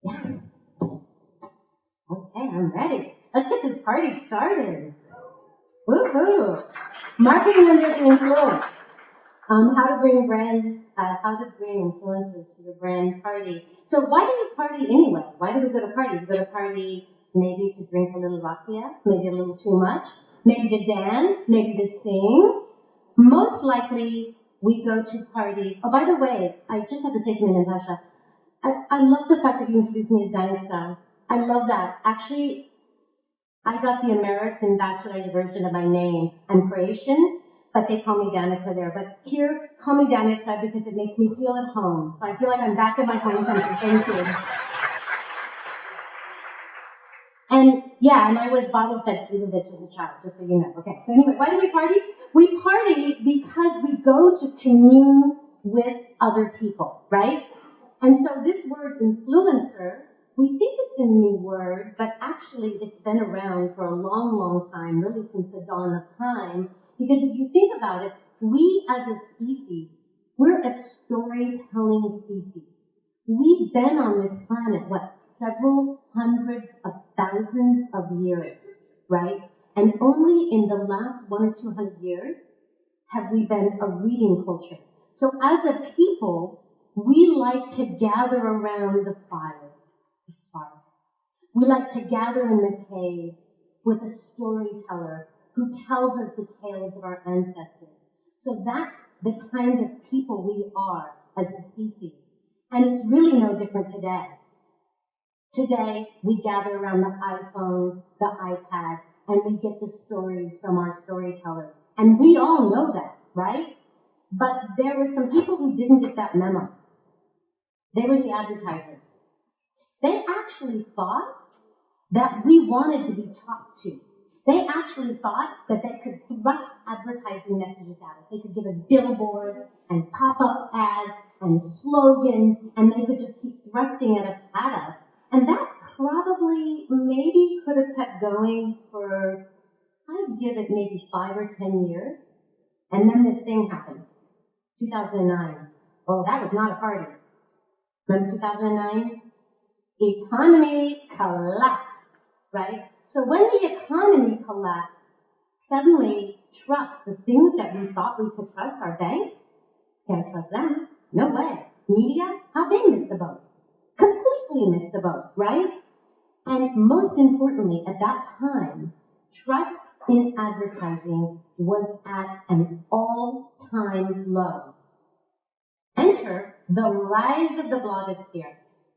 Yeah. Okay, I'm ready. Let's get this party started. Woohoo! Marketing under the influence. How to bring influencers to your brand party. So why do you party anyway? Why do we go to party? We go to party maybe to drink a little rakia, maybe a little too much, maybe to dance, maybe to sing. Most likely we go to parties. Oh, by the way, I just have to say something, Natasha. I love the fact that you introduced me as Danica. I love that. Actually, I got the American bastardized version of my name. I'm Croatian, but they call me Danica there. But here, call me Danica because it makes me feel at home. So I feel like I'm back in my home country. Thank you. And yeah, and I was bottle fed Slivovic as a child, just so you know. Okay, so anyway, why do we party? We party because we go to commune with other people, right? And so this word influencer, we think it's a new word, but actually it's been around for a long, long time, really since the dawn of time. Because if you think about it, we as a species, we're a storytelling species. We've been on this planet, several hundreds of thousands of years, right? And only in the last 100 or 200 years have we been a reading culture. So as a people, we like to gather around the fire. We like to gather in the cave with a storyteller who tells us the tales of our ancestors. So that's the kind of people we are as a species. And it's really no different today. Today, we gather around the iPhone, the iPad, and we get the stories from our storytellers. And we all know that, right? But there were some people who didn't get that memo. They were the advertisers. They actually thought that we wanted to be talked to. They actually thought that they could thrust advertising messages at us. They could give us billboards and pop-up ads and slogans, and they could just keep thrusting at us. And that probably maybe could have kept going for, I'd give it maybe 5 or 10 years. And then this thing happened, 2009. Oh, that was not a party. Remember 2009? Economy collapsed, right? So when the economy collapsed, suddenly trust, the things that we thought we could trust, our banks, can't trust them. No way. Media, how they missed the boat. Completely missed the boat, right? And most importantly, at that time, trust in advertising was at an all-time low. Enter the rise of the blogosphere.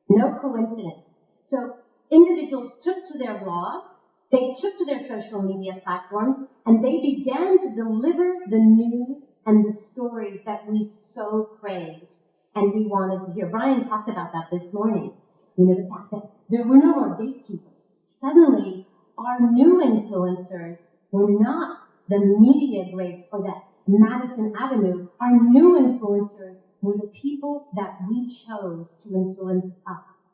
No coincidence. So individuals took to their blogs, they took to their social media platforms, and they began to deliver the news and the stories that we so craved and we wanted to hear. Brian talked about that this morning. You know, the fact that there were no more gatekeepers. Suddenly, our new influencers were not the media greats or that Madison Avenue. Our new influencers were the people that we chose to influence us,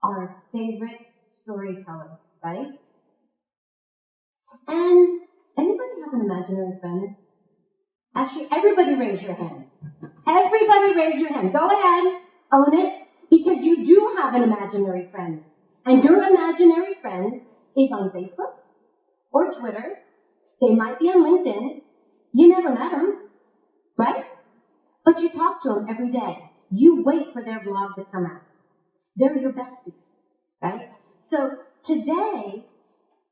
our favorite storytellers, right? And anybody have an imaginary friend? Actually, everybody raise your hand. Everybody raise your hand. Go ahead, own it, because you do have an imaginary friend. And your imaginary friend is on Facebook or Twitter. They might be on LinkedIn. You never met them, right? But you talk to them every day. You wait for their blog to come out. They're your bestie, right? So today,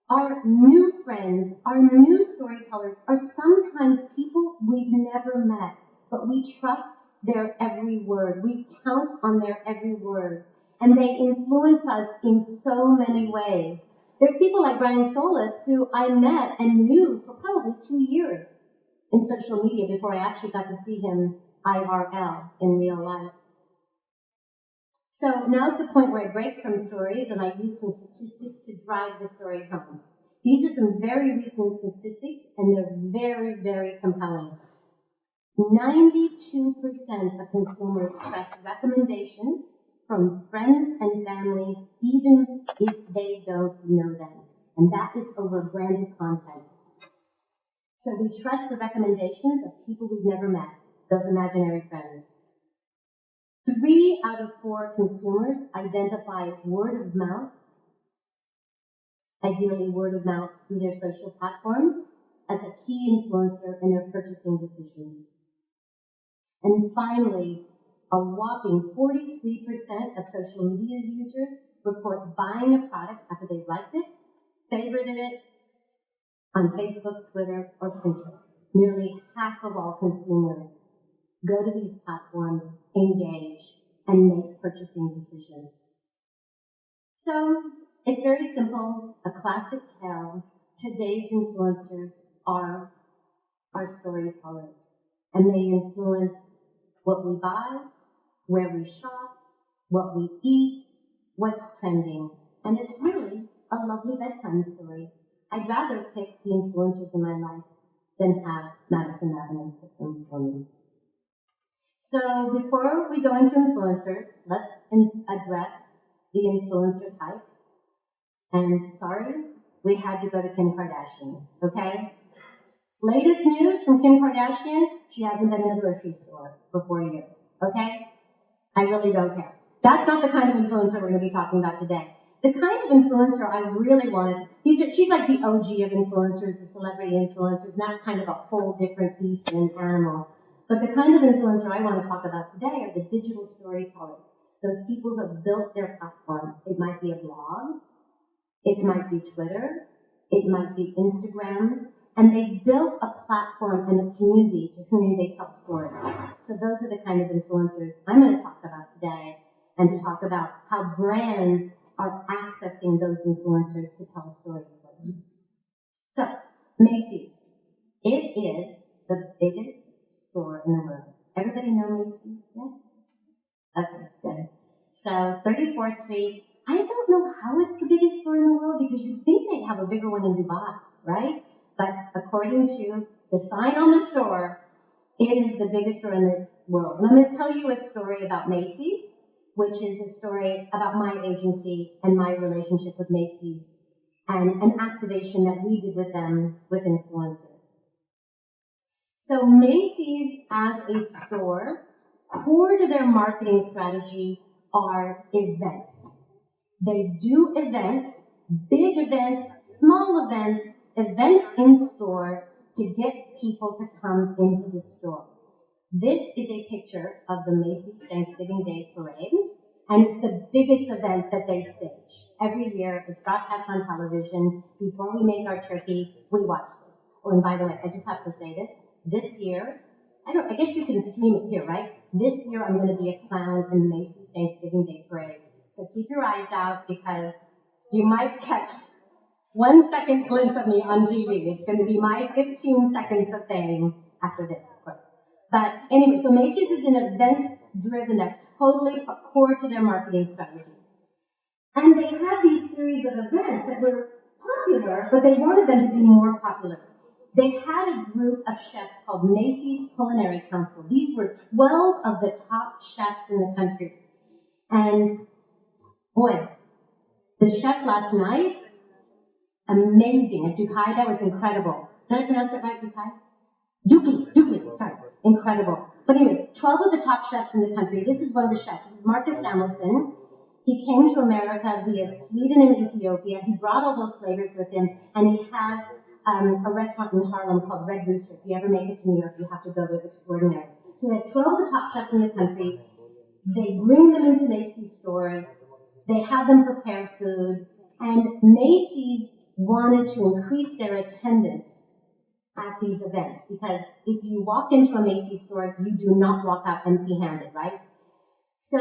our new friends, our new storytellers are sometimes people we've never met, but we trust their every word. We count on their every word. And they influence us in so many ways. There's people like Brian Solis who I met and knew for probably 2 years in social media before I actually got to see him IRL in real life. So now's the point where I break from stories and I use some statistics to drive the story home. These are some very recent statistics and they're very, very compelling. 92% of consumers trust recommendations from friends and families even if they don't know them. And that is over branded content. So we trust the recommendations of people we've never met, those imaginary friends. 3 out of 4 consumers identify word of mouth, ideally word of mouth through their social platforms, as a key influencer in their purchasing decisions. And finally, a whopping 43% of social media users report buying a product after they've liked it, favorited it on Facebook, Twitter, or Pinterest. Nearly half of all consumers go to these platforms, engage, and make purchasing decisions. So it's very simple, a classic tale. Today's influencers are our storytellers, and they influence what we buy, where we shop, what we eat, what's trending. And it's really a lovely bedtime story. I'd rather pick the influencers in my life than have Madison Avenue pick them for me. So before we go into influencers, let's address the influencer types. And sorry, we had to go to Kim Kardashian, okay? Latest news from Kim Kardashian, she hasn't been in a grocery store for 4 years, okay? I really don't care. That's not the kind of influencer we're going to be talking about today. The kind of influencer I really wanted, she's like the OG of influencers, the celebrity influencers, and that's kind of a whole different beast and animal. But the kind of influencer I want to talk about today are the digital storytellers, those people who have built their platforms. It might be a blog, it might be Twitter, it might be Instagram, and they built a platform and a community to whom they tell stories. So those are the kind of influencers I'm going to talk about today, and to talk about how brands are accessing those influencers to tell stories for them. So, Macy's. It is the biggest store in the world. Everybody know Macy's? Yes? Okay, good. So, 34th Street. I don't know how it's the biggest store in the world, because you'd think they'd have a bigger one in Dubai, right? But according to the sign on the store, it is the biggest store in the world. And I'm going to tell you a story about Macy's, which is a story about my agency and my relationship with Macy's and an activation that we did with them with influencers. So Macy's as a store, core to their marketing strategy are events. They do events, big events, small events, events in store to get people to come into the store. This is a picture of the Macy's Thanksgiving Day Parade, and it's the biggest event that they stage. Every year, it's broadcast on television. Before we make our turkey, we watch this. Oh, and by the way, I just have to say this. This year, I guess you can stream it here, right? This year, I'm going to be a clown in the Macy's Thanksgiving Day Parade. So keep your eyes out, because you might catch 1 second glimpse of me on TV. It's going to be my 15 seconds of fame after this, of course. But anyway, so Macy's is an events-driven, that's totally a core to their marketing strategy. And they had these series of events that were popular, but they wanted them to be more popular. They had a group of chefs called Macy's Culinary Council. These were 12 of the top chefs in the country. And boy, the chef last night, amazing. At Dukai, that was incredible. Did I pronounce it right, Dukai? Duki, sorry. Incredible. But anyway, 12 of the top chefs in the country. This is one of the chefs. This is Marcus Samuelsson. He came to America via Sweden and Ethiopia. He brought all those flavors with him, and he has a restaurant in Harlem called Red Rooster. If you ever make it to New York, you have to go there. It's extraordinary. So they had 12 of the top chefs in the country. They bring them into Macy's stores. They have them prepare food. And Macy's wanted to increase their attendance at these events, because if you walk into a Macy's store, you do not walk out empty-handed, right? So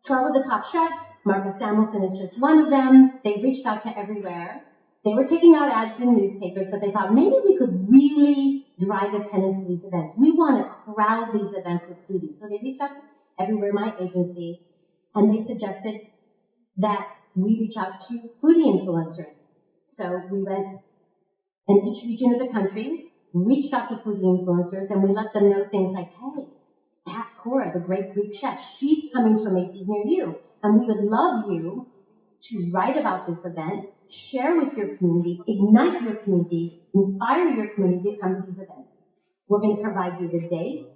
12 of the top chefs, Marcus Samuelsson is just one of them. They reached out to everywhere. They were taking out ads in newspapers, but they thought maybe we could really drive attendance to these events. We want to crowd these events with foodies. So they reached out to everywhere, my agency, and they suggested that we reach out to foodie influencers. So we went in each region of the country, reached out to foodie influencers, and we let them know things like, hey, Pat Cora, the great Greek chef, she's coming to a Macy's near you, and we would love you to write about this event, share with your community, ignite your community, inspire your community to come to these events. We're going to provide you the date,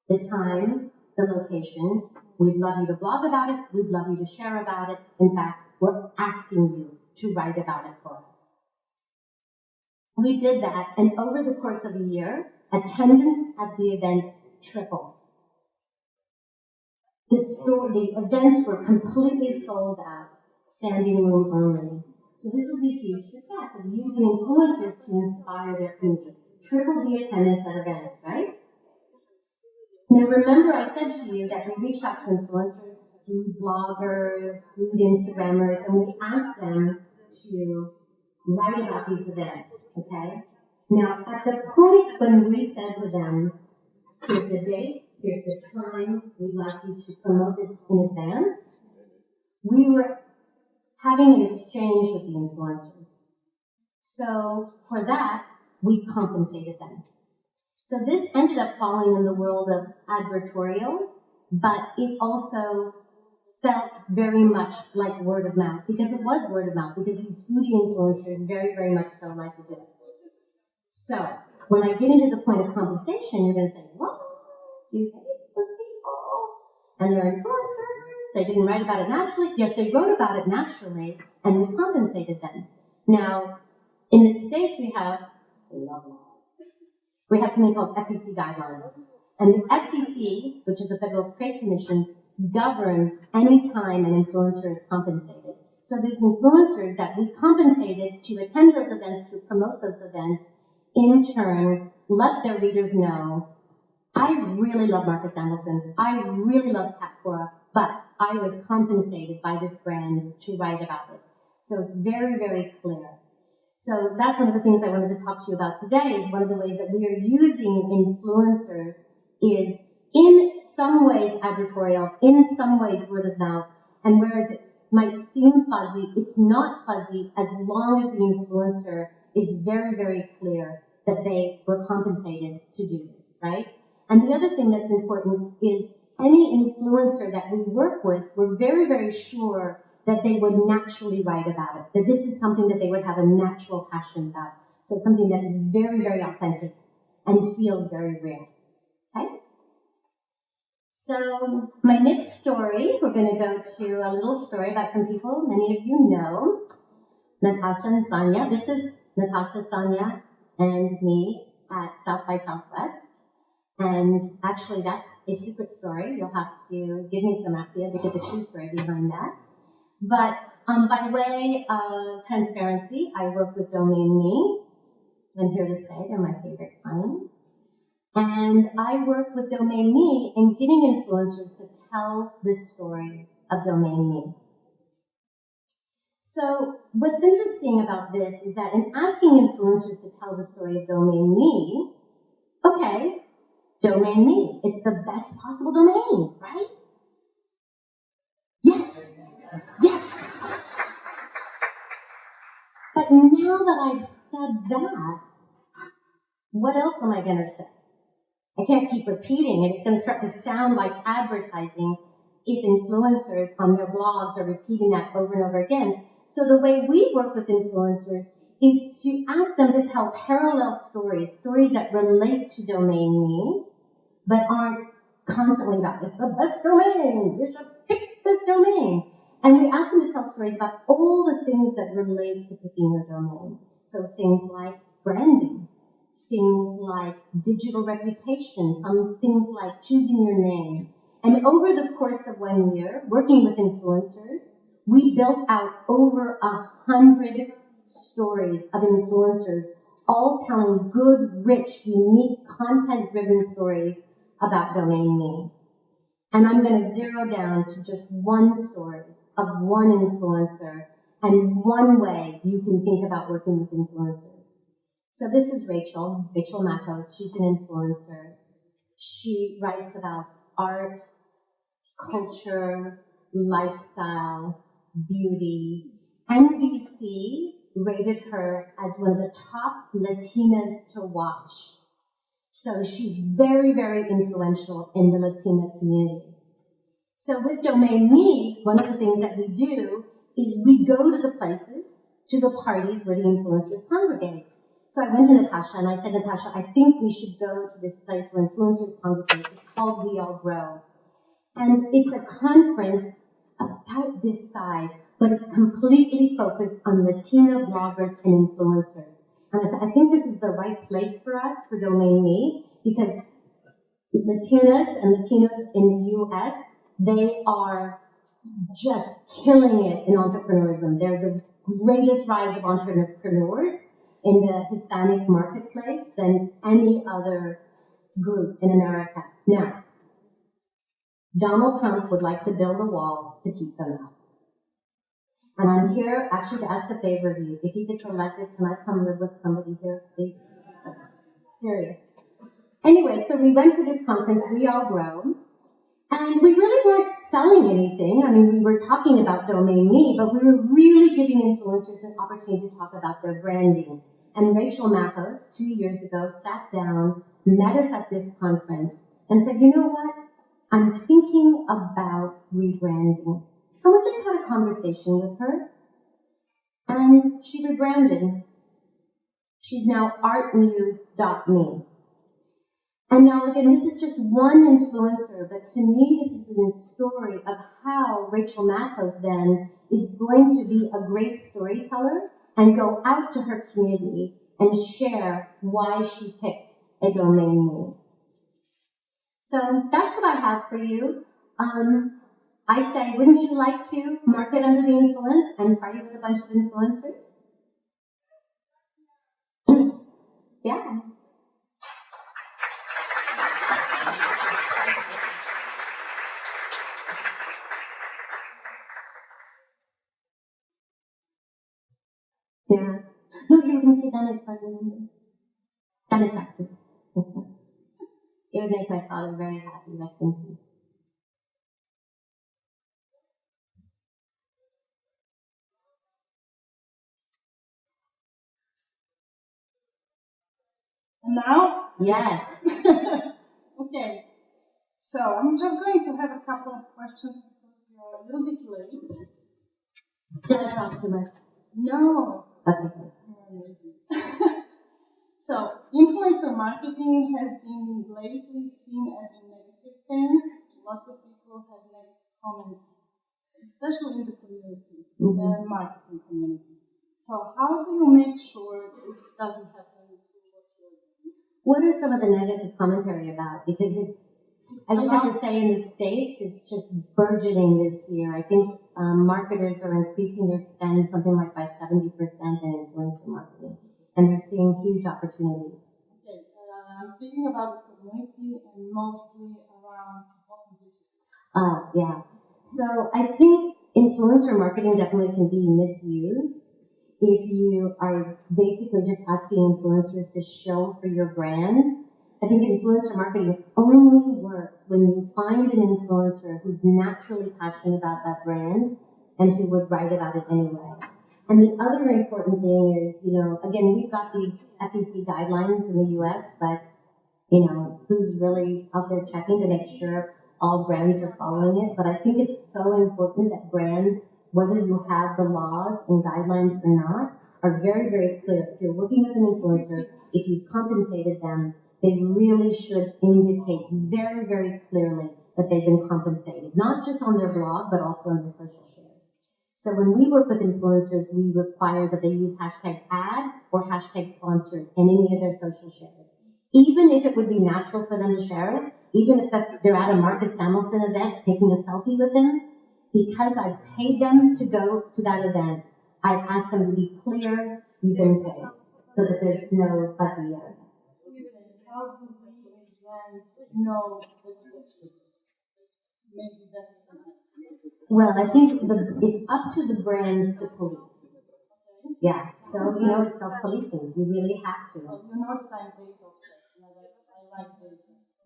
the time, the location. We'd love you to blog about it. We'd love you to share about it. In fact, we're asking you to write about it for us. We did that, and over the course of a year, attendance at the event tripled. The events were completely sold out, standing rooms only. So this was a huge success of using influencers to inspire their community. Triple the attendance at events, right? Now remember I said to you that we reached out to influencers, food bloggers, food Instagrammers, and we asked them to write about these events, okay? Now at the point when we said to them, here's the date, here's the time, we'd like you to promote this in advance, we were having an exchange with the influencers. So for that, we compensated them. So this ended up falling in the world of advertorial, but it also felt very much like word of mouth, because it was word of mouth, because these foodie influencers very, very much so like to do it. So when I get into the point of compensation, you're going to say, what? You pay those people? And they're influencers? They didn't write about it naturally? Yes, they wrote about it naturally, and we compensated them. Now, in the States, we have laws. We have something called FTC guidelines. And the FTC, which is the Federal Trade Commission, governs any time an influencer is compensated. So these influencers that we compensated to attend those events, to promote those events, in turn, let their readers know, I really love Marcus Anderson, I really love Kat Cora, but I was compensated by this brand to write about it. So it's very, very clear. So that's one of the things I wanted to talk to you about today, is one of the ways that we are using influencers is in some ways advertorial, in some ways word of mouth, and whereas it might seem fuzzy, it's not fuzzy as long as the influencer is very, very clear that they were compensated to do this, right? And the other thing that's important is any influencer that we work with, we're very, very sure that they would naturally write about it, that this is something that they would have a natural passion about. So it's something that is very, very authentic and feels very real, okay? So my next story, we're going to go to a little story about some people many of you know, Natasha and Sonia. This is Natasha, Sonia, and me at South by Southwest. And actually, that's a secret story. You'll have to give me some idea to get the true story behind that. But by way of transparency, I work with Domain Me. I'm here to say they're my favorite client. And I work with Domain Me in getting influencers to tell the story of Domain Me. So what's interesting about this is that in asking influencers to tell the story of Domain Me, okay, Domain Me, it's the best possible domain, right? Yes, yes. But now that I've said that, what else am I going to say? I can't keep repeating it. It's going to start to sound like advertising if influencers on their blogs are repeating that over and over again. So the way we work with influencers is to ask them to tell parallel stories, stories that relate to Domain Me, but aren't constantly about, it's the best domain, you should pick this domain. And we ask them to tell stories about all the things that relate to picking your domain. So things like branding, things like digital reputation, some things like choosing your name. And over the course of 1 year, working with influencers, we built out over 100 stories of influencers, all telling good, rich, unique, content-driven stories about Domain Me. And I'm going to zero down to just one story of one influencer and one way you can think about working with influencers. So this is Rachel Matos. She's an influencer. She writes about art, culture, lifestyle, beauty. NBC rated her as one of the top Latinas to watch. So she's very, very influential in the Latina community. So with Domain Me, one of the things that we do is we go to the places, to the parties where the influencers congregate. So I went to Natasha and I said, Natasha, I think we should go to this place where influencers congregate. It's called We All Grow. And it's a conference about this size, but it's completely focused on Latina bloggers and influencers. And I think this is the right place for us, for Domain Me, because Latinas and Latinos in the U.S., they are just killing it in entrepreneurism. They're the greatest rise of entrepreneurs in the Hispanic marketplace than any other group in America. Now, Donald Trump would like to build a wall to keep them out. And I'm here actually to ask a favor of you. If he gets elected, can I come live with somebody here, please? Serious. Anyway, so we went to this conference, We All Grow, and we really weren't selling anything. I mean, we were talking about Domain Me, but we were really giving influencers an opportunity to talk about their branding. And Rachel Mathos, 2 years ago, sat down, met us at this conference, and said, you know what? I'm thinking about rebranding. And we just had a conversation with her, and she rebranded. She's now artmuse.me. And now, again, this is just one influencer, but to me, this is a story of how Rachel Mathos then is going to be a great storyteller and go out to her community and share why she picked a domain name. So that's what I have for you. I say, wouldn't you like to market under the influence and party with a bunch of influencers? Yeah. Yeah. No, you were going to say Danica. Danica. It would make my father very happy, rest in peace. And now? Yes. Okay. So I'm just going to have a couple of questions because we are a little bit late. Did I talk too much? No. Okay. So influencer marketing has been lately seen as a negative thing. Lots of people have negative comments, especially in the community, the marketing community. So how do you make sure this doesn't happen to what you're doing? What are some of the negative commentary about? Because I just have to say in the States, it's just burgeoning this year. I think marketers are increasing their spend something like by 70% in influencer marketing. And they're seeing huge opportunities. Okay, I'm speaking about the community and mostly around authenticity. Yeah. So I think influencer marketing definitely can be misused if you are basically just asking influencers to show for your brand. I think influencer marketing only works when you find an influencer who's naturally passionate about that brand and who would write about it anyway. And the other important thing is, again, we've got these FEC guidelines in the U.S., but, who's really out there checking to make sure all brands are following it? But I think it's so important that brands, whether you have the laws and guidelines or not, are very, very clear. If you're working with an influencer, if you've compensated them, they really should indicate very, very clearly that they've been compensated, not just on their blog, but also on their social shares. So when we work with influencers, we require that they use hashtag ad or hashtag sponsored in any of their social shares. Even if it would be natural for them to share it, even if they're at a Marcus Samuelsson event taking a selfie with him, because I've paid them to go to that event, I ask them to be clear, you've been paid, so that there's no fuzzy area. How do we as brands know that maybe that's Well, I think it's up to the brands to police. Yeah, so, it's self-policing. You really have to. Well, you're not like data obsessed. I like data.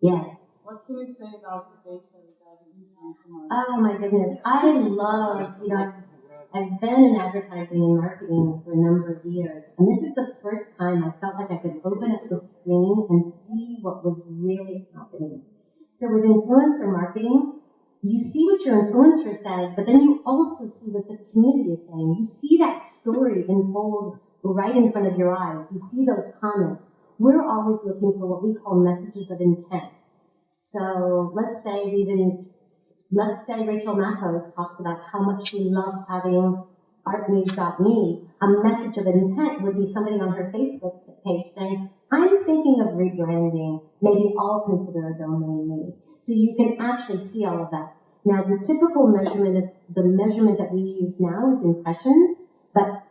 Yes. What can you say about the data regarding influencer marketing? Oh, my goodness. I love, I've been in advertising and marketing for a number of years, and this is the first time I felt like I could open up the screen and see what was really happening. So with influencer marketing, you see what your influencer says, but then you also see what the community is saying. You see that story unfold right in front of your eyes. You see those comments. We're always looking for what we call messages of intent. So let's say we've been let's say Rachel Matos talks about how much she loves having artnews.me. A message of intent would be somebody on her Facebook page saying, I'm thinking of rebranding. Maybe I'll consider a domain name. So you can actually see all of that. Now, the typical measurement that we use now is impressions, but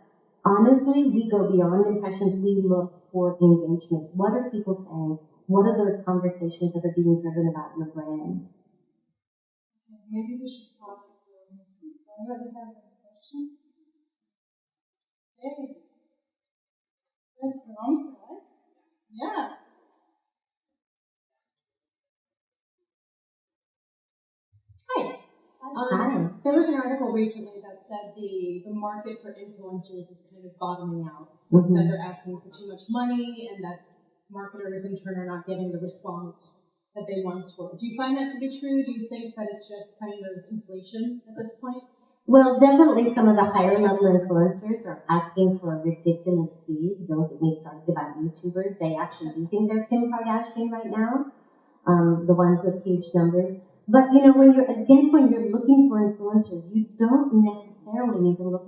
honestly, we go beyond impressions. We look for engagement. What are people saying? What are those conversations that are being driven about your brand? Maybe we should pause here and see. Anybody have any questions? Hey, that's wrong, right? Yeah. Hi. Hi. There was an article recently that said the market for influencers is kind of bottoming out, Mm-hmm. that they're asking for too much money and that marketers in turn are not getting the response that they once were. Do you find that to be true? Do you think that it's just kind of inflation at this point? Well, definitely some of the higher level influencers are asking for ridiculous fees. Don't get me started about YouTubers. They actually do think they're Kim Kardashian right now, the ones with huge numbers. But, when you're looking for influencers, you don't necessarily need to look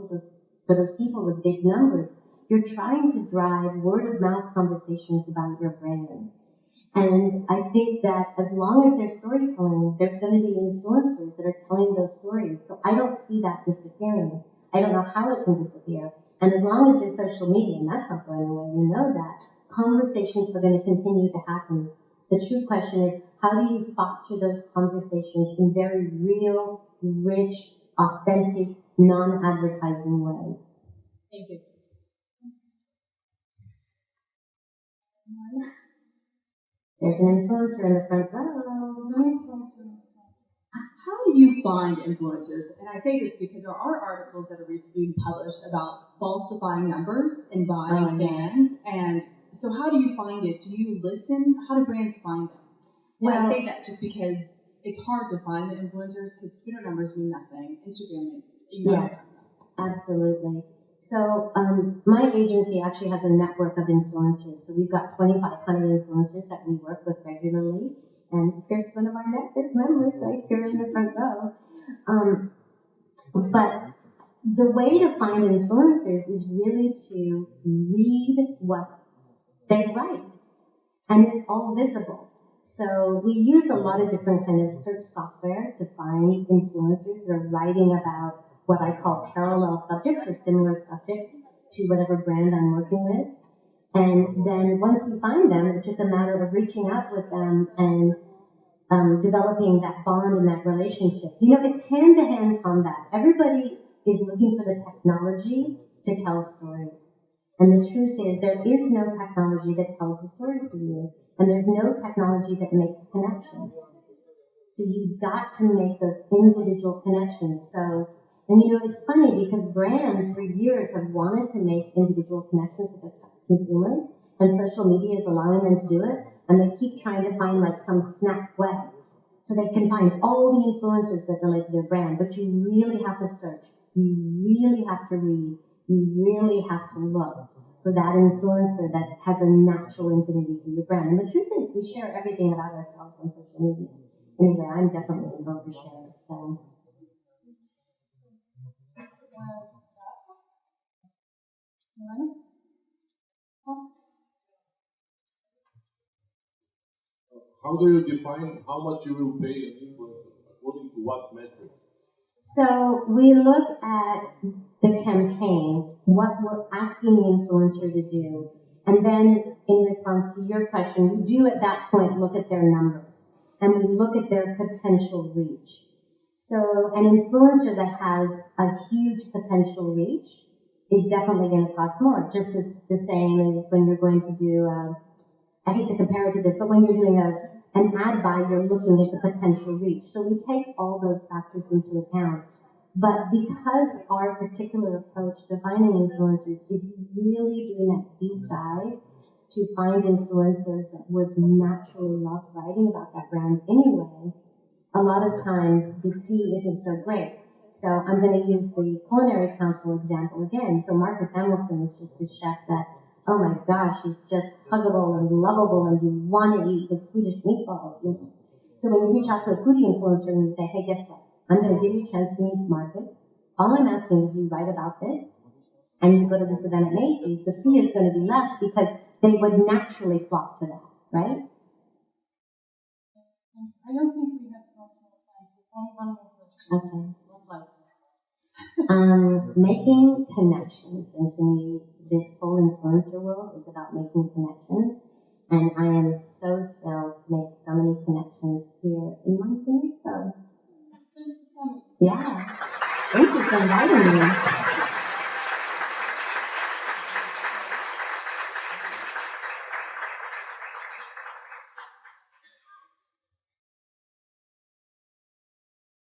for those people with big numbers. You're trying to drive word of mouth conversations about your brand. And I think that as long as there's storytelling, there's going to be influencers that are telling those stories. So I don't see that disappearing. I don't know how it can disappear. And as long as there's social media, and that's not going away, we know that, conversations are going to continue to happen. The true question is, how do you foster those conversations in very real, rich, authentic, non-advertising ways? Thank you. There's an influencer in the front row. How do you find influencers? And I say this because there are articles that are recently been published about falsifying numbers and buying fans. And so how do you find it? Do you listen? How do brands find them? And I say that just because it's hard to find the influencers because Twitter numbers mean nothing. Instagram, yes, absolutely. So my agency actually has a network of influencers. So we've got 2,500 influencers that we work with regularly. And here's one of our network members right here in the front row. But the way to find influencers is really to read what they write. And it's all visible. So we use a lot of different kind of search software to find influencers that are writing about what I call parallel subjects or similar subjects to whatever brand I'm working with. And then once you find them, it's just a matter of reaching out with them and developing that bond and that relationship. It's hand-to-hand combat. Everybody is looking for the technology to tell stories. And the truth is, there is no technology that tells a story for you. And there's no technology that makes connections. So you've got to make those individual connections. And it's funny because brands for years have wanted to make individual connections with their consumers, and social media is allowing them to do it, and they keep trying to find like some snap way. So they can find all the influencers that relate to their brand, but you really have to search, you really have to read, you really have to look for that influencer that has a natural infinity for your brand. And the truth is, we share everything about ourselves on social media. Anyway, I'm definitely an oversharer, so. How do you define how much you will pay an influencer? According to what metric? So we look at the campaign, what we're asking the influencer to do, and then in response to your question, we do at that point look at their numbers, and we look at their potential reach. So an influencer that has a huge potential reach is definitely going to cost more, just as the same as when you're going to do, I hate to compare it to this, but when you're doing an ad buy, you're looking at the potential reach. So we take all those factors into account. But because our particular approach to finding influencers is really doing that deep dive to find influencers that would naturally love writing about that brand anyway, a lot of times the fee isn't so great. So I'm going to use the Culinary Council example again. So Marcus Samuelsson is just this chef that, oh my gosh, he's just huggable and lovable and you want to eat his Swedish meatballs. So when you reach out to a foodie influencer and you say, hey, guess what? I'm going to give you a chance to meet Marcus. All I'm asking is you write about this, and you go to this event at Macy's. The fee is going to be less because they would naturally flock to that, right? I don't think we have much more time, so only one more question. Okay. One slide. Making connections, and to me, this whole influencer world is about making connections, and I am so thrilled to make so many connections here in Montenegro. Thanks for coming. Yeah, thank you for inviting me.